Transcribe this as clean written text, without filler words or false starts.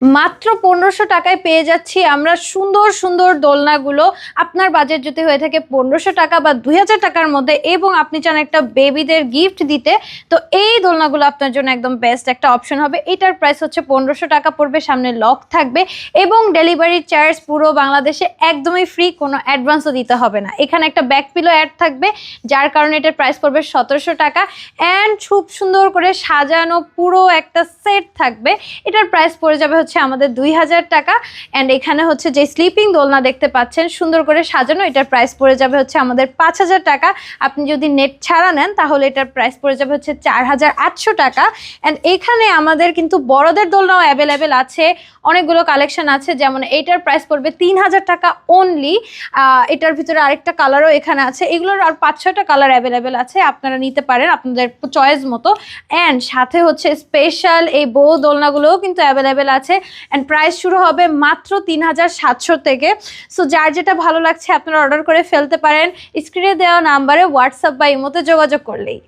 মাত্র 1500 টাকায় পেয়ে যাচ্ছি আমরা সুন্দর সুন্দর দোলনাগুলো। আপনার বাজেট যদি হয়ে থাকে 1500 টাকা বা 2000 টাকার মধ্যে এবং আপনি চান একটা বেবিদের গিফট দিতে, তো এই দোলনাগুলো আপনার জন্য একদম বেস্ট একটা অপশন হবে। এটার প্রাইস হচ্ছে 1500 টাকা পড়বে, সামনে লক থাকবে এবং ডেলিভারি চার্জ পুরো বাংলাদেশে একদমই ফ্রি, কোনো অ্যাডভান্সও দিতে হবে না। এখানে একটা ব্যাক পিলো অ্যাড থাকবে যার কারণে এটার প্রাইস পড়বে 1700 টাকা। অ্যান্ড খুব সুন্দর করে সাজানো পুরো একটা সেট থাকবে, এটার প্রাইস পড়ে যাবে হচ্ছে আমাদের 2000 টাকা। অ্যান্ড এখানে হচ্ছে যে স্লিপিং দোলনা দেখতে পাচ্ছেন সুন্দর করে সাজানো, এটার প্রাইস পড়ে যাবে হচ্ছে আমাদের 5000 টাকা। আপনি যদি নেট ছাড়া নেন তাহলে এটার প্রাইস পড়ে যাবে হচ্ছে 4800 টাকা। অ্যান্ড এখানে আমাদের কিন্তু বড়দের দোলনাও অ্যাভেলেবেল আছে, অনেকগুলো কালেকশন আছে। যেমন এইটার প্রাইস পড়বে 3000 টাকা অনলি। এটার ভিতরে আরেকটা কালারও এখানে আছে, এগুলোর আর 5-6টা কালার অ্যাভেলেবেল আছে, আপনারা নিতে পারেন আপনাদের চয়েস মতো। অ্যান্ড সাথে হচ্ছে স্পেশাল এই বউ দোলনাগুলোও কিন্তু অ্যাভেলেবেল আছে। অ্যান্ড প্রাইস শুরু হবে মাত্র 3700 থেকে। সো যার যেটা ভালো লাগছে আপনারা অর্ডার করে ফেলতে পারেন স্ক্রিনে দেওয়া নাম্বারে হোয়াটসঅ্যাপ বা ইমোতে যোগাযোগ করলেই।